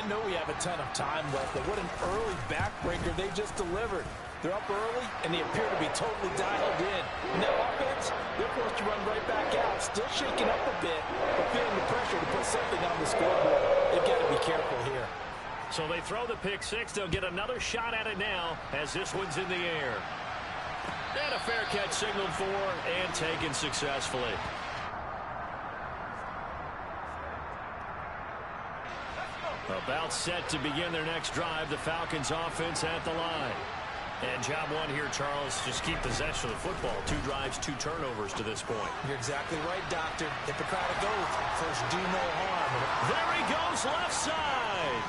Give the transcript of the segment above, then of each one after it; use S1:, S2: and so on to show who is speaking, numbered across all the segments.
S1: know we have a ton of time left, but what an early backbreaker they just delivered. They're up early, and they appear to be totally dialed in. And that offense, they're forced to run right back out, still shaking up a bit, but feeling the pressure to put something on the scoreboard. They've got to be careful here.
S2: So they throw the pick six. They'll get another shot at it now as this one's in the air. And a fair catch signaled for and taken successfully. About set to begin their next drive. The Falcons offense at the line. And job one here, Charles, just keep possession of the football. 2 drives, 2 turnovers to this point.
S1: You're exactly right, Doctor. Hippocratic oath. First, do no harm.
S2: There he goes, left side.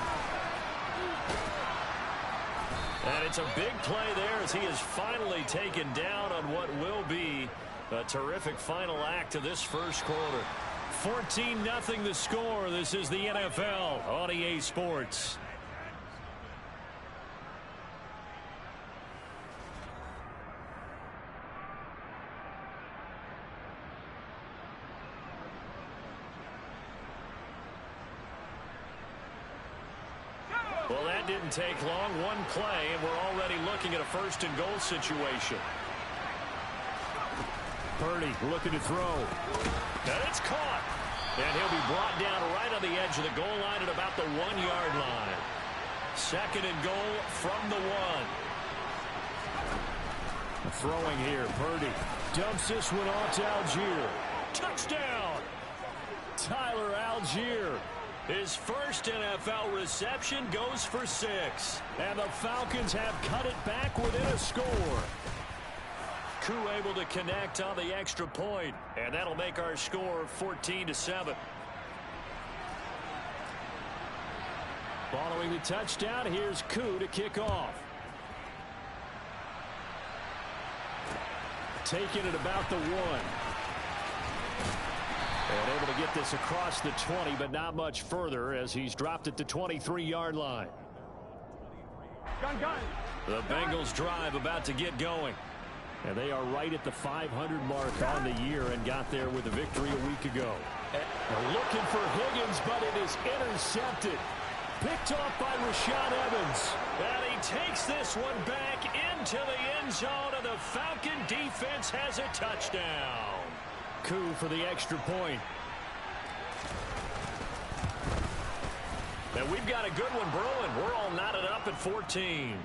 S2: And it's a big play there as he is finally taken down on what will be a terrific final act of this first quarter. 14-0 the score. This is the NFL on EA Sports. Well, that didn't take long. One play, and we're already looking at a first-and-goal situation. Purdy looking to throw. And it's caught. And he'll be brought down right on the edge of the goal line at about the 1-yard line. Second and goal from the 1. Throwing here, Purdy dumps this one off to Algier. Touchdown! Tyler Algier. His first NFL reception goes for 6. And the Falcons have cut it back within a score. Koo able to connect on the extra point. And that'll make our score 14-7. Following the touchdown, here's Koo to kick off. Taking it about the 1. And able to get this across the 20, but not much further as he's dropped it to 23-yard line. The Bengals drive about to get going. And they are right at the 500 mark on the year and got there with a victory a week ago. They're looking for Higgins, but it is intercepted. Picked off by Rashad Evans. And he takes this one back into the end zone, and the Falcon defense has a touchdown. Koo for the extra point. And we've got a good one brewing. We're all knotted up at 14.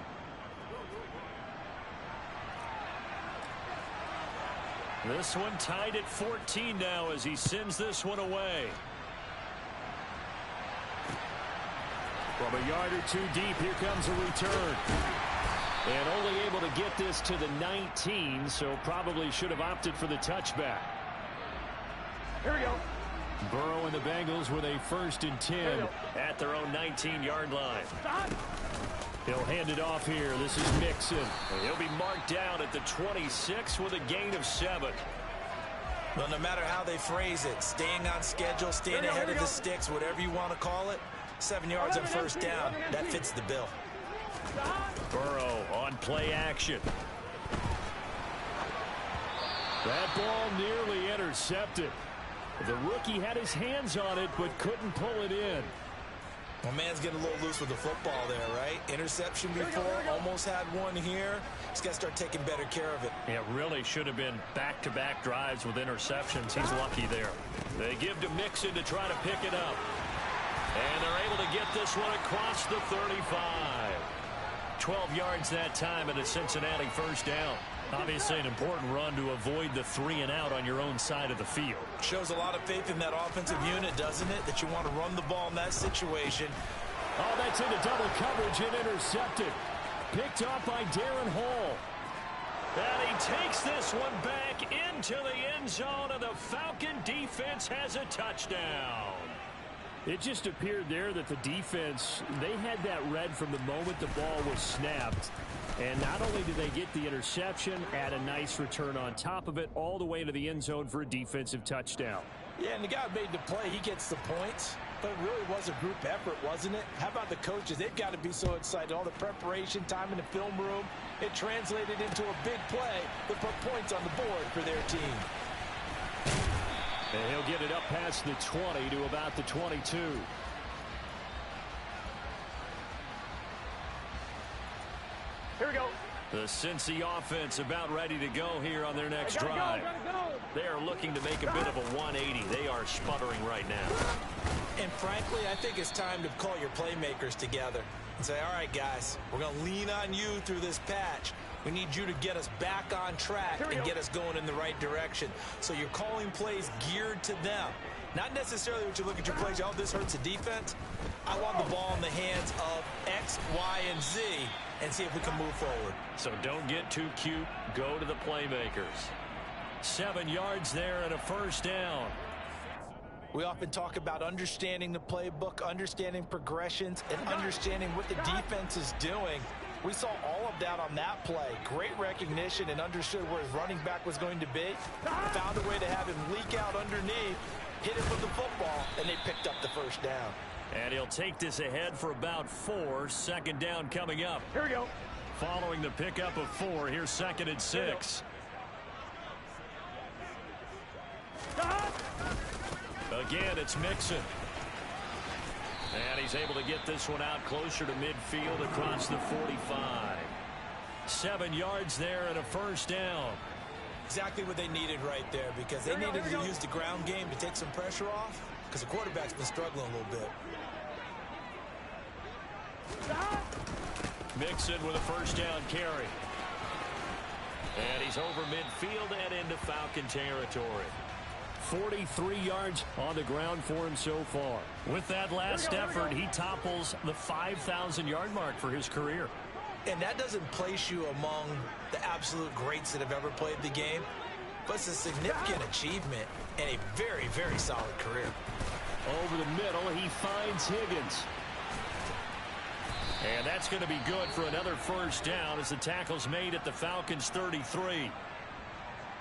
S2: This one tied at 14 now as he sends this one away. From a yard or 2 deep, here comes a return. And only able to get this to the 19, so probably should have opted for the touchback. Here we go. Burrow and the Bengals with a 1st and 10 at their own 19-yard line. He'll hand it off here. This is Mixon. And he'll be marked down at the 26 with a gain of 7.
S1: Well, no matter how they phrase it, staying on schedule, staying ahead of the sticks, whatever you want to call it, 7 yards on first down, that fits the bill.
S2: Burrow on play action. That ball nearly intercepted. The rookie had his hands on it, but couldn't pull it in.
S1: Well, man's getting a little loose with the football there, right? Interception before, almost had one here. He's got to start taking better care of it.
S2: It really should have been back-to-back drives with interceptions. He's lucky there. They give to Mixon to try to pick it up. And they're able to get this one across the 35. 12 yards that time, and a Cincinnati first down. Obviously an important run to avoid the 3-and-out on your own side of the field.
S1: Shows a lot of faith in that offensive unit, doesn't it? That you want to run the ball in that situation.
S2: Oh, that's into double coverage and intercepted. Picked off by Darren Hall. And he takes this one back into the end zone, and the Falcon defense has a touchdown. It just appeared there that the defense, they had that read from the moment the ball was snapped. And not only did they get the interception, add a nice return on top of it, all the way to the end zone for a defensive touchdown.
S1: Yeah, and the guy who made the play, he gets the points. But it really was a group effort, wasn't it? How about the coaches? They've got to be so excited. All the preparation time in the film room, it translated into a big play that put points on the board for their team.
S2: And he'll get it up past the 20 to about the 22. Here we go. The Cincy offense about ready to go here on their next drive. They are looking to make a bit of a 180. They are sputtering right now.
S1: And frankly, I think it's time to call your playmakers together and say, all right, guys, we're going to lean on you through this patch. We need you to get us back on track and get us going in the right direction. So you're calling plays geared to them. Not necessarily what you look at your plays, oh, this hurts the defense. I want the ball in the hands of X, Y, and Z and see if we can move forward.
S2: So don't get too cute. Go to the playmakers. 7 yards there and a first down.
S1: We often talk about understanding the playbook, understanding progressions, and understanding what the defense is doing. We saw all of that on that play. Great recognition and understood where his running back was going to be. Found a way to have him leak out underneath, hit him with the football, and they picked up the first down.
S2: And he'll take this ahead for about 4. Second down coming up. Here we go. Following the pickup of 4, here's 2nd and 6. Again, it's Mixon. And he's able to get this one out closer to midfield across the 45. 7 yards there and a first down.
S1: Exactly what they needed right there, because they needed to use the ground game to take some pressure off, because the quarterback's been struggling a little bit.
S2: Mixon with a first down carry. And he's over midfield and into Falcon territory. 43 yards on the ground for him so far. With that last effort, he topples the 5,000-yard mark for his career.
S1: And that doesn't place you among the absolute greats that have ever played the game, but it's a significant achievement and a very, very solid career.
S2: Over the middle, he finds Higgins. And that's going to be good for another first down as the tackle's made at the Falcons' 33.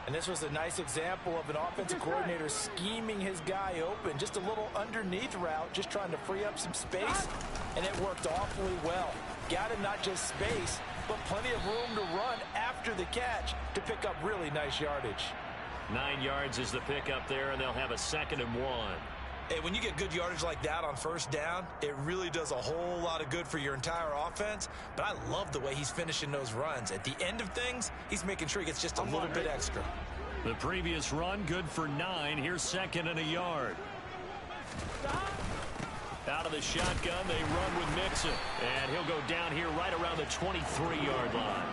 S1: And this was a nice example of an offensive coordinator scheming his guy open. Just a little underneath route, just trying to free up some space, and it worked awfully well. Got him not just space, but plenty of room to run after the catch to pick up really nice yardage.
S2: 9 yards is the pickup there, and they'll have a 2nd and 1.
S1: Hey, when you get good yardage like that on first down, it really does a whole lot of good for your entire offense. But I love the way he's finishing those runs. At the end of things, he's making sure he gets just a little bit extra.
S2: The previous run, good for 9. Here's 2nd and a yard. Out of the shotgun, they run with Mixon. And he'll go down here right around the 23-yard line.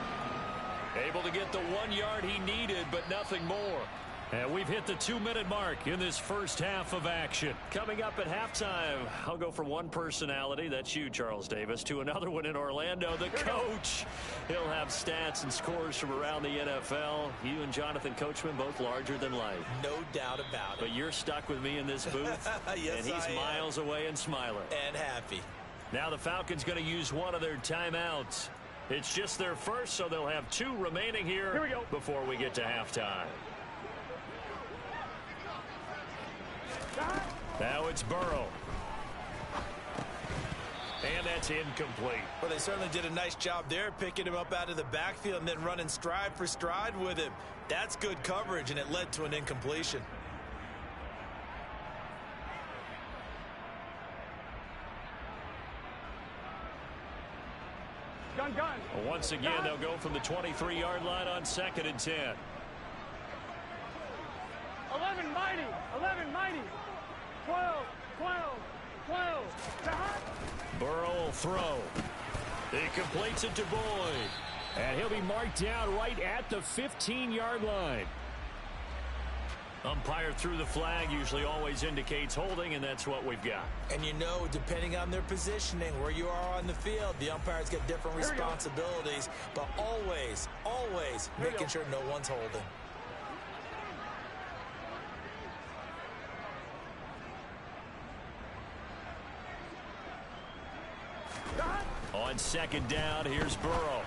S2: Able to get the 1 yard he needed, but nothing more. And we've hit the 2-minute mark in this first half of action. Coming up at halftime, I'll go from one personality, that's you, Charles Davis, to another one in Orlando, the coach. He'll have stats and scores from around the NFL. You and Jonathan Coachman, both larger than life.
S1: No doubt about it.
S2: But you're stuck with me in this booth,
S1: yes,
S2: and he's miles away and smiling.
S1: And happy.
S2: Now the Falcons going to use one of their timeouts. It's just their first, so they'll have 2 remaining here we go. Before we get to halftime. Now it's Burrow. And that's incomplete.
S1: Well, they certainly did a nice job there, picking him up out of the backfield and then running stride for stride with him. That's good coverage, and it led to an incompletion.
S2: Gun. Once again, they'll go from the 23-yard line on 2nd and 10.
S3: 11 mighty, 12.
S2: Burrow will throw. He completes it to Boyd. And he'll be marked down right at the 15-yard line. Umpire threw the flag, usually always indicates holding, and that's what we've got.
S1: And you know, depending on their positioning, where you are on the field, the umpires get different responsibilities, but always making sure no one's holding.
S2: On 2nd down, here's Burrow.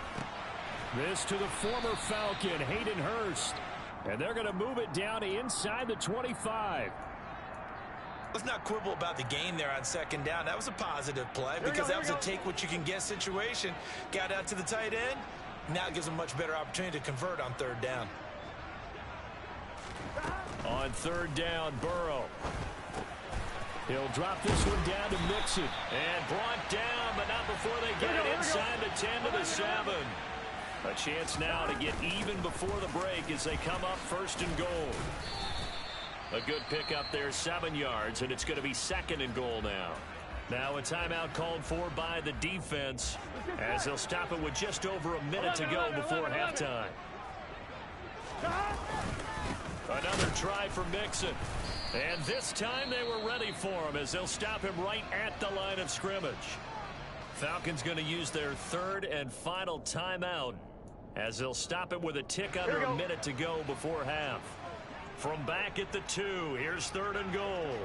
S2: This to the former Falcon, Hayden Hurst. And they're going to move it down inside the 25.
S1: Let's not quibble about the gain there on 2nd down. That was a positive play because that was a take-what-you-can-get situation. Got out to the tight end. Now it gives them a much better opportunity to convert on 3rd down.
S2: On 3rd down, Burrow. He'll drop this one down to Mixon. And brought down, but not before they get it inside the 10 to the 7. A chance now to get even before the break as they come up first and goal. A good pickup there, 7 yards, and it's going to be second and goal now. Now a timeout called for by the defense as they'll stop it with just over a minute to go before halftime. Another try for Mixon. And this time they were ready for him as they'll stop him right at the line of scrimmage. Falcons going to use their third and final timeout as they'll stop it with a tick under a minute to go before half. From back at the 2, here's third and goal.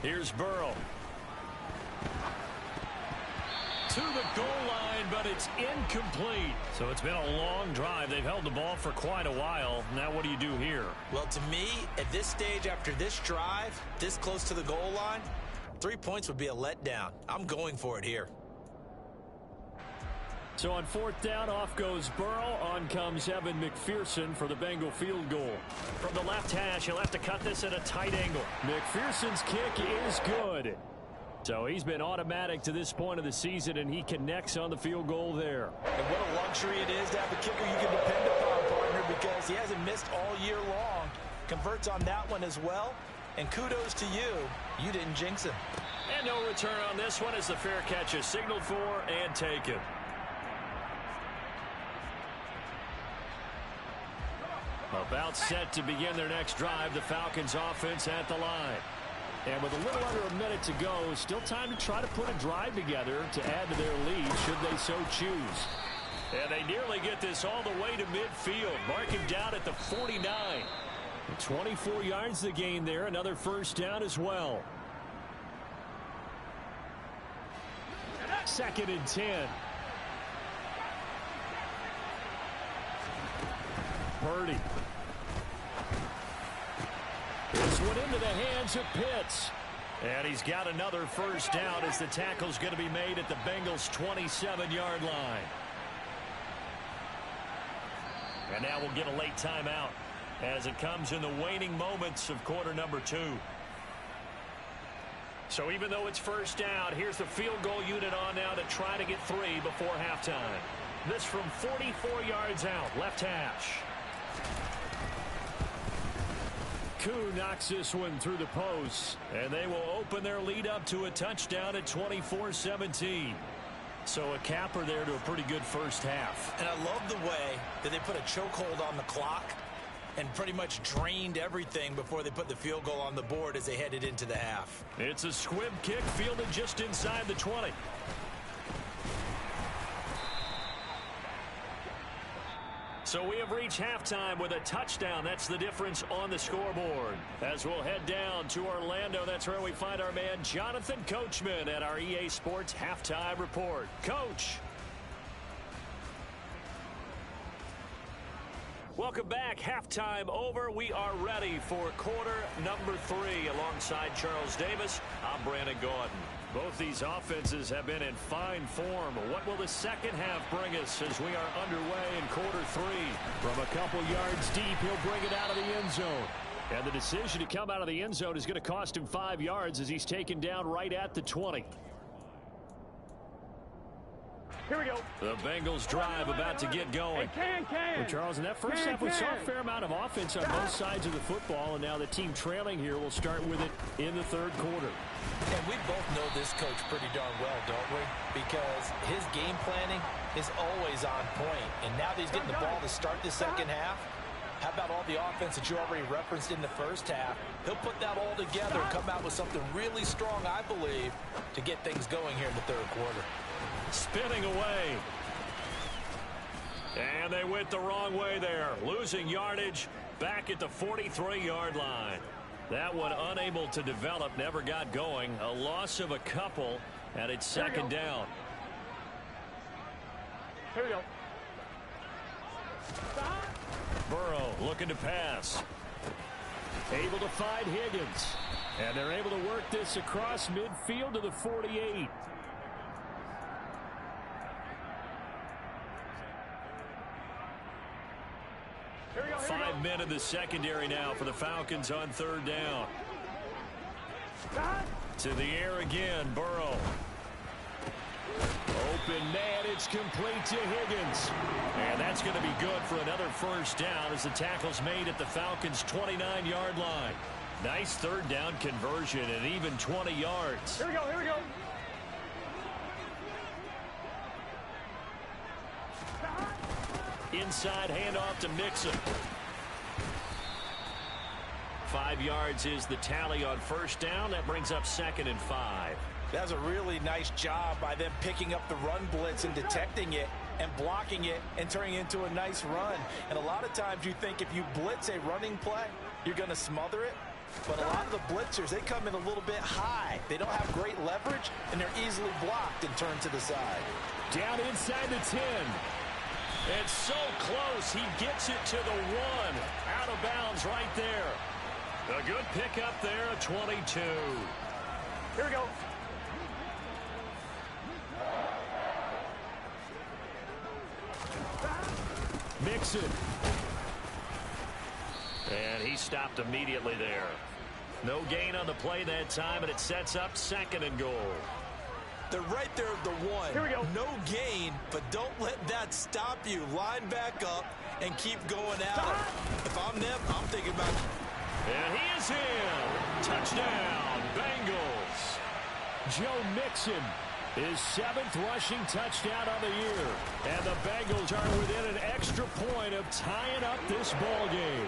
S2: Here's Burrow. To the goal line, but it's incomplete. So it's been a long drive. They've held the ball for quite a while. Now what do you do here?
S1: Well, to me, at this stage, after this drive, this close to the goal line, 3 points would be a letdown. I'm going for it here.
S2: So on fourth down, off goes Burrow. On comes Evan McPherson for the Bengal field goal. From the left hash, he'll have to cut this at a tight angle. McPherson's kick is good. So he's been automatic to this point of the season, and he connects on the field goal there.
S1: And what a luxury it is to have a kicker you can depend upon, partner, because he hasn't missed all year long. Converts on that one as well. And kudos to you. You didn't jinx him.
S2: And no return on this one as the fair catch is signaled for and taken. About set to begin their next drive, the Falcons offense at the line. And with a little under a minute to go, still time to try to put a drive together to add to their lead should they so choose. And they nearly get this all the way to midfield. Mark him down at the 49. 24 yards the gain there. Another first down as well. Second and 10. Purdy. This one into the hands of Pitts. And he's got another first down as the tackle's going to be made at the Bengals' 27-yard line. And now we'll get a late timeout as it comes in the waning moments of quarter number 2. So even though it's first down, here's the field goal unit on now to try to get 3 before halftime. This from 44 yards out, left hash. Koo knocks this one through the post, and they will open their lead up to a touchdown at 24-17. So a capper there to a pretty good first half.
S1: And I love the way that they put a chokehold on the clock and pretty much drained everything before they put the field goal on the board as they headed into the half.
S2: It's a squib kick fielded just inside the 20. So we have reached halftime with a touchdown. That's the difference on the scoreboard. As we'll head down to Orlando, that's where we find our man Jonathan Coachman at our EA Sports Halftime Report. Coach. Welcome back. Halftime over. We are ready for quarter number 3. Alongside Charles Davis, I'm Brandon Gordon. Both these offenses have been in fine form. What will the second half bring us as we are underway in quarter 3? From a couple yards deep, he'll bring it out of the end zone. And the decision to come out of the end zone is going to cost him 5 yards as he's taken down right at the 20.
S3: Here we go.
S2: The Bengals drive about to get going.
S3: Well,
S2: Charles, in that first half, we saw a fair amount of offense on both sides of the football, and now the team trailing here will start with it in the third quarter.
S1: And we both know this coach pretty darn well, don't we? Because his game planning is always on point. And now that he's getting the ball to start the second half, how about all the offense that you already referenced in the first half? He'll put that all together and come out with something really strong, I believe, to get things going here in the third quarter.
S2: Spinning away. And they went the wrong way there. Losing yardage back at the 43-yard line. That one unable to develop, never got going. A loss of a couple, and it's second down.
S3: Here we go.
S2: Burrow looking to pass. Able to find Higgins. And they're able to work this across midfield to the 48. Five men in the secondary now for the Falcons on third down. To the air again, Burrow. Open man, it's complete to Higgins. And that's going to be good for another first down as the tackle's made at the Falcons' 29-yard line. Nice third down conversion and even 20 yards.
S3: Here we go, here we go.
S2: Inside handoff to Mixon. 5 yards is the tally on first down. That brings up 2nd and 5.
S1: That's a really nice job by them picking up the run blitz and detecting it and blocking it and turning it into a nice run. And a lot of times you think if you blitz a running play, you're going to smother it. But a lot of the blitzers, they come in a little bit high. They don't have great leverage, and they're easily blocked and turned to the side.
S2: Down inside the 10. And so close, he gets it to the 1. Out of bounds right there. A good pickup there, a 22.
S3: Here we go.
S2: Mixon. And he stopped immediately there. No gain on the play that time, and it sets up 2nd and goal.
S1: They're right there at the 1.
S3: Here we go.
S1: No gain, but don't let that stop you. Line back up and keep going at it. If I'm them, I'm thinking about...
S2: And he is in. Touchdown, Bengals. Joe Mixon, his 7th rushing touchdown of the year. And the Bengals are within an extra point of tying up this ball game.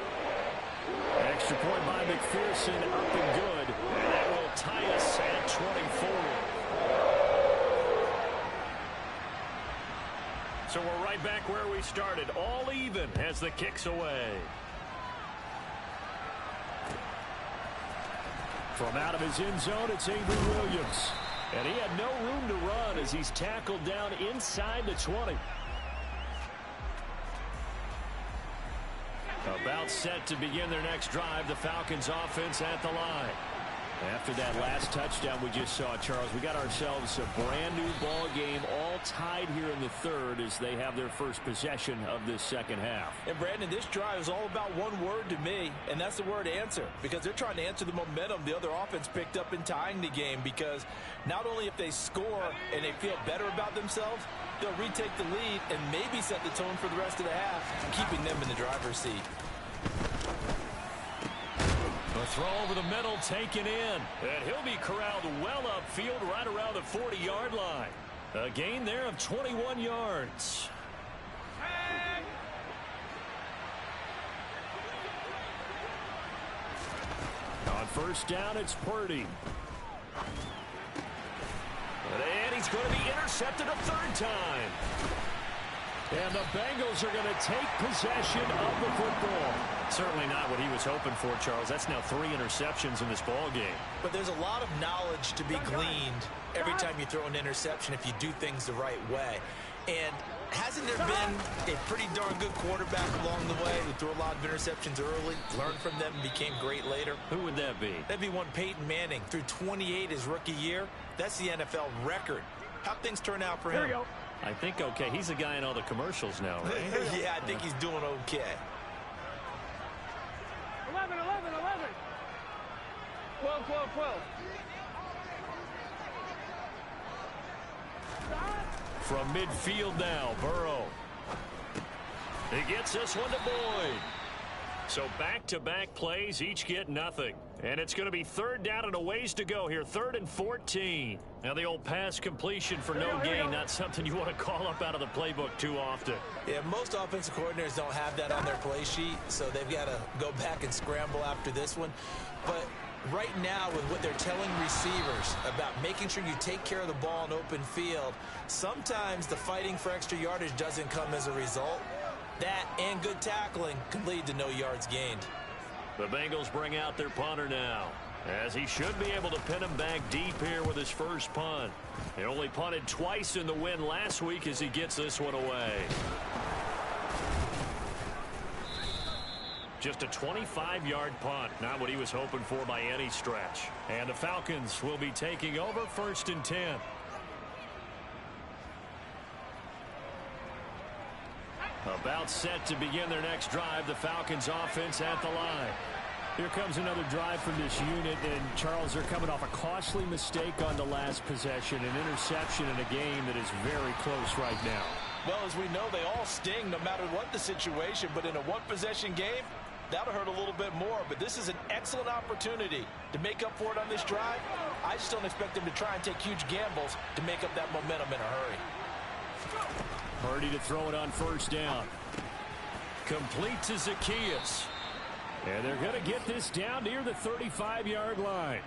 S2: Extra point by McPherson, up and good. And that will tie us at 24. So we're right back where we started, all even as the kick's away. From out of his end zone, it's Avery Williams. And he had no room to run as he's tackled down inside the 20. About set to begin their next drive, the Falcons offense at the line. After that last touchdown we just saw, Charles, we got ourselves a brand new ball game, all tied here in the 3rd as they have their first possession of this second half.
S1: And Brandon, this drive is all about one word to me, and that's the word answer, because they're trying to answer the momentum the other offense picked up in tying the game, because not only if they score and they feel better about themselves, they'll retake the lead and maybe set the tone for the rest of the half, keeping them in the driver's seat.
S2: The throw over the middle taken in. And he'll be corralled well upfield right around the 40-yard line. A gain there of 21 yards. On first down, it's Purdy. And he's going to be intercepted a 3rd time. And the Bengals are going to take possession of the football. Certainly not what he was hoping for, Charles. That's now 3 interceptions in this ball game.
S1: But there's a lot of knowledge to be gleaned every time you throw an interception if you do things the right way. And hasn't there been a pretty darn good quarterback along the way who threw a lot of interceptions early, learned from them, and became great later?
S2: Who would that be?
S1: That'd be one Peyton Manning. Threw 28 his rookie year. That's the NFL record. How'd things turn out for him?
S3: Here we go.
S2: I think okay. He's a guy in all the commercials now, right?
S1: Yeah, I think he's doing okay.
S3: 11, 11, 11. 12, 12, 12.
S2: From midfield now, Burrow. He gets this one to Boyd. So back-to-back plays, each get nothing. And it's going to be 3rd down and a ways to go here. 3rd and 14. Now the old pass completion for no gain, not something you want to call up out of the playbook too often.
S1: Yeah, most offensive coordinators don't have that on their play sheet, so they've got to go back and scramble after this one. But right now, with what they're telling receivers about making sure you take care of the ball in open field, sometimes the fighting for extra yardage doesn't come as a result. That and good tackling can lead to no yards gained.
S2: The Bengals bring out their punter now, as he should be able to pin him back deep here with his first punt. He only punted twice in the win last week as he gets this one away. Just a 25-yard punt, not what he was hoping for by any stretch. And the Falcons will be taking over 1st and 10. About set to begin their next drive, the Falcons offense at the line. Here comes another drive from this unit, and Charles, they're coming off a costly mistake on the last possession, an interception in a game that is very close right now.
S1: Well, as we know, they all sting no matter what the situation, but in a one-possession game, that'll hurt a little bit more. But this is an excellent opportunity to make up for it on this drive. I just don't expect them to try and take huge gambles to make up that momentum in a hurry.
S2: Purdy to throw it on first down. Complete to Zacchaeus. And they're going to get this down near the 35-yard line.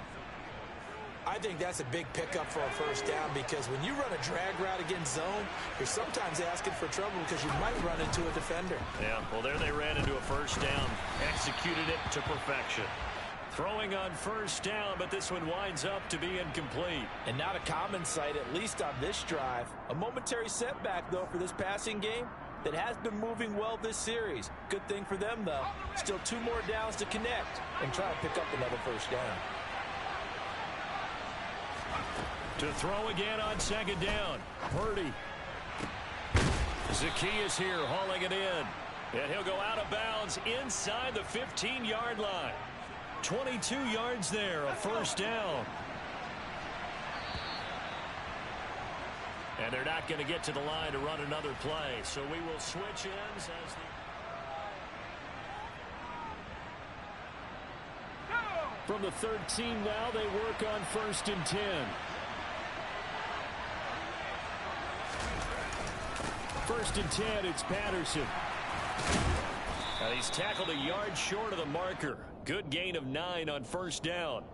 S1: I think that's a big pickup for a first down because when you run a drag route against zone, you're sometimes asking for trouble because you might run into a defender.
S2: Yeah, well, there they ran into a first down. Executed it to perfection. Throwing on first down, but this one winds up to be incomplete.
S1: And not a common sight, at least on this drive. A momentary setback, though, for this passing game that has been moving well this series. Good thing for them, though. Still 2 more downs to connect and try to pick up another first down.
S2: To throw again on second down. Purdy. Zacchaeus here hauling it in. And he'll go out of bounds inside the 15-yard line. 22 yards there, a first down. And they're not going to get to the line to run another play. So we will switch ends as the... From the 13 now, they work on 1st and 10. 1st and 10, it's Patterson. And he's tackled a yard short of the marker. Good gain of 9 on first down.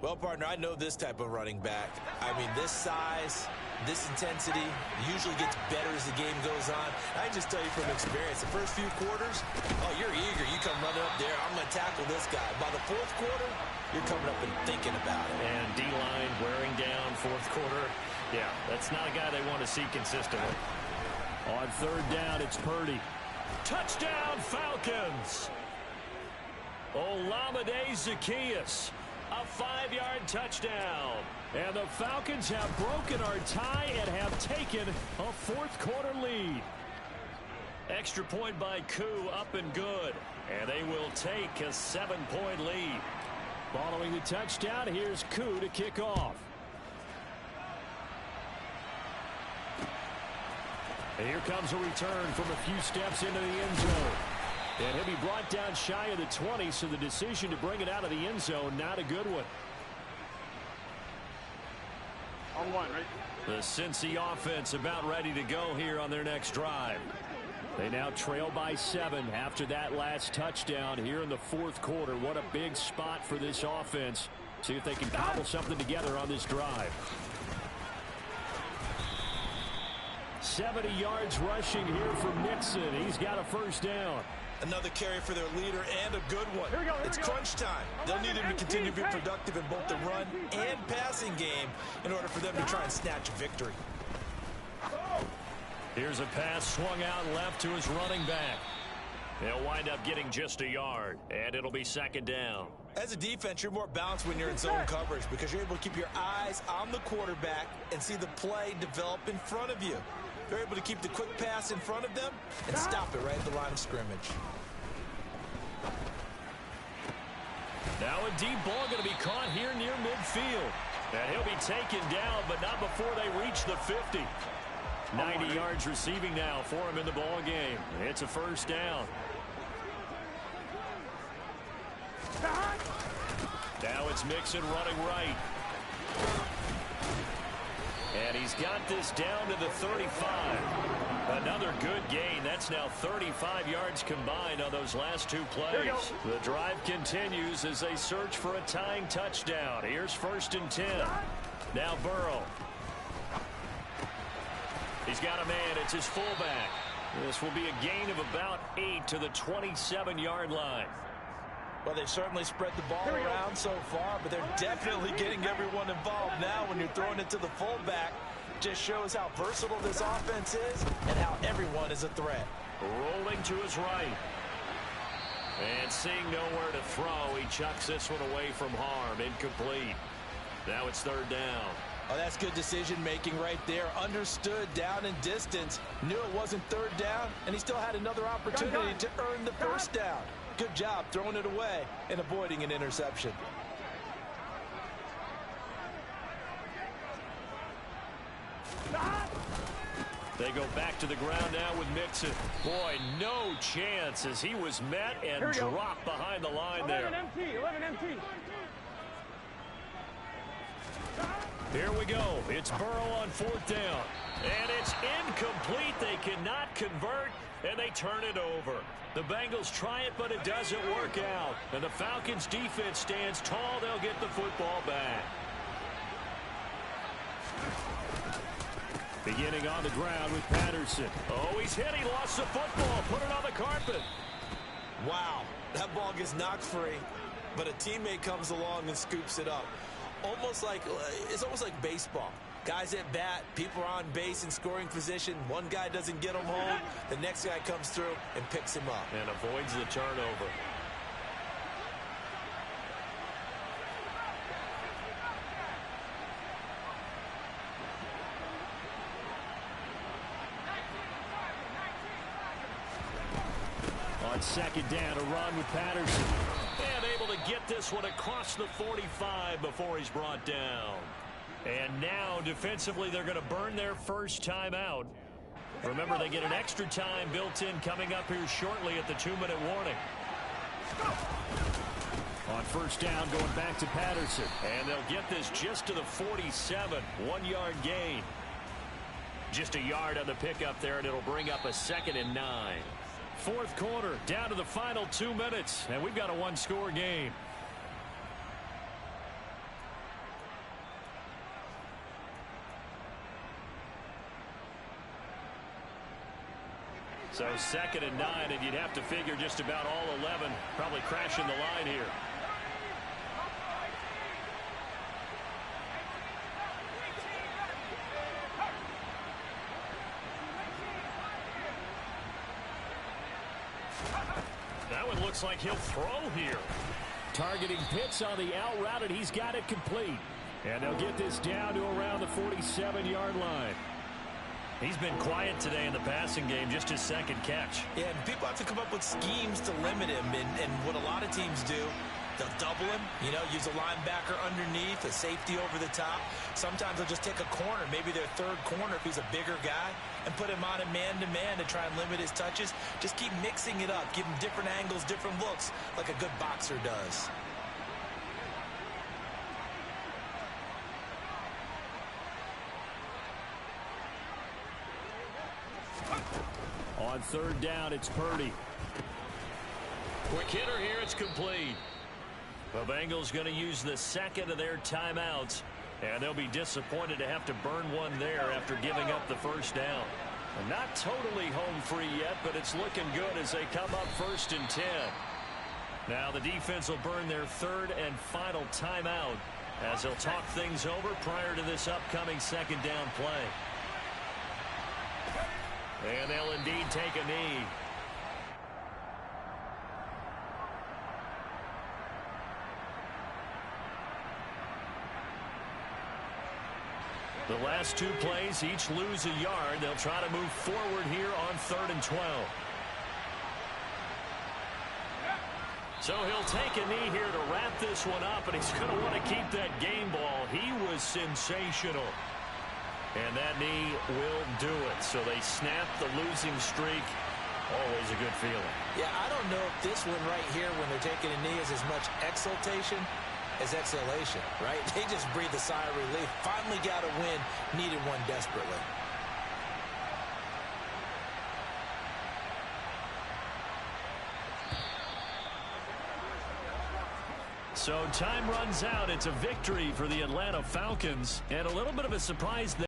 S1: Well, partner, I know this type of running back. I mean, this size, this intensity usually gets better as the game goes on. I can just tell you from experience, the first few quarters, oh, you're eager. You come running up there, I'm going to tackle this guy. By the 4th quarter, you're coming up and thinking about it.
S2: And D-line wearing down 4th quarter. Yeah, that's not a guy they want to see consistently. On 3rd down, it's Purdy. Touchdown, Falcons! Olamide Zacchaeus. A 5-yard touchdown. And the Falcons have broken our tie and have taken a 4th quarter lead. Extra point by Koo, up and good. And they will take a 7-point lead. Following the touchdown, here's Koo to kick off. And here comes a return from a few steps into the end zone. And he'll be brought down shy of the 20, so the decision to bring it out of the end zone, not a good one.
S3: On 1, right?
S2: The Cincy offense about ready to go here on their next drive. They now trail by 7 after that last touchdown here in the 4th quarter. What a big spot for this offense. See if they can cobble something together on this drive. 70 yards rushing here from Nixon. He's got a first down.
S1: Another carry for their leader and a good one. It's crunch time. They'll need him to continue to be productive in both the run and passing game in order for them to try and snatch a victory.
S2: Here's a pass swung out left to his running back. They'll wind up getting just a yard, and it'll be 2nd down.
S1: As a defense, you're more balanced when you're in zone coverage because you're able to keep your eyes on the quarterback and see the play develop in front of you. They're able to keep the quick pass in front of them and stop it right at the line of scrimmage.
S2: Now a deep ball going to be caught here near midfield. And he'll be taken down, but not before they reach the 50. 90 yards receiving now for him in the ball game. It's a first down. Now it's Mixon running right. And he's got this down to the 35. Another good gain. That's now 35 yards combined on those last 2 plays. The drive continues as they search for a tying touchdown. Here's 1st and 10. Now Burrow. He's got a man. It's his fullback. This will be a gain of about 8 to the 27-yard line.
S1: Well, they certainly spread the ball around so far, but they're definitely getting everyone involved now when you're throwing it to the fullback. Just shows how versatile this offense is and how everyone is a threat.
S2: Rolling to his right. And seeing nowhere to throw, he chucks this one away from harm. Incomplete. Now it's 3rd down.
S1: Oh, that's good decision-making right there. Understood down and distance. Knew it wasn't 3rd down, and he still had another opportunity to earn the first down. Good job throwing it away and avoiding an interception.
S2: They go back to the ground now with Mixon. Boy, no chance as he was met and dropped behind the line there.
S3: 11 MT, 11 MT.
S2: Here we go. It's Burrow on 4th down. And it's incomplete. They cannot convert, and they turn it over. The Bengals try it, but it doesn't work out. And the Falcons defense stands tall. They'll get the football back. Beginning on the ground with Patterson. Oh, he's hit. He lost the football. Put it on the carpet.
S1: Wow, that ball gets knocked free, but a teammate comes along and scoops it up. It's almost like baseball. Guys at bat, people are on base in scoring position. One guy doesn't get them home. The next guy comes through and picks him up.
S2: And avoids the turnover. On 2nd down, a run with Patterson. And able to get this one across the 45 before he's brought down. And now, defensively, they're going to burn their first timeout. Remember, they get an extra time built in coming up here shortly at the 2-minute warning. On 1st down, going back to Patterson. And they'll get this just to the 47. 1-yard gain. Just a yard on the pickup there, and it'll bring up a 2nd and 9. 4th quarter, down to the final 2 minutes, and we've got a 1-score game. So 2nd and 9, and you'd have to figure just about all 11 probably crashing the line here. That one looks like he'll throw here. Targeting Pitts on the out route, and he's got it complete. And they'll get this down to around the 47-yard line. He's been quiet today in the passing game, just his 2nd catch.
S1: Yeah, and people have to come up with schemes to limit him. And what a lot of teams do, they'll double him, use a linebacker underneath, a safety over the top. Sometimes they'll just take a corner, maybe their 3rd corner if he's a bigger guy, and put him on a man-to-man to try and limit his touches. Just keep mixing it up, give him different angles, different looks, like a good boxer does.
S2: On 3rd down, it's Purdy. Quick hitter here, it's complete. The Bengals going to use the 2nd of their timeouts, and they'll be disappointed to have to burn one there after giving up the 1st down. And not totally home free yet, but it's looking good as they come up 1st and 10. Now the defense will burn their 3rd and final timeout as they'll talk things over prior to this upcoming 2nd down play. And they'll indeed take a knee. The last 2 plays each lose a yard. They'll try to move forward here on 3rd and 12. So he'll take a knee here to wrap this one up, and he's going to want to keep that game ball. He was sensational. And that knee will do it. So they snap the losing streak. Always a good feeling.
S1: Yeah, I don't know if this one right here when they're taking a knee is as much exultation as exhalation, right? They just breathe a sigh of relief. Finally got a win, needed one desperately.
S2: So time runs out. It's a victory for the Atlanta Falcons, and a little bit of a surprise there.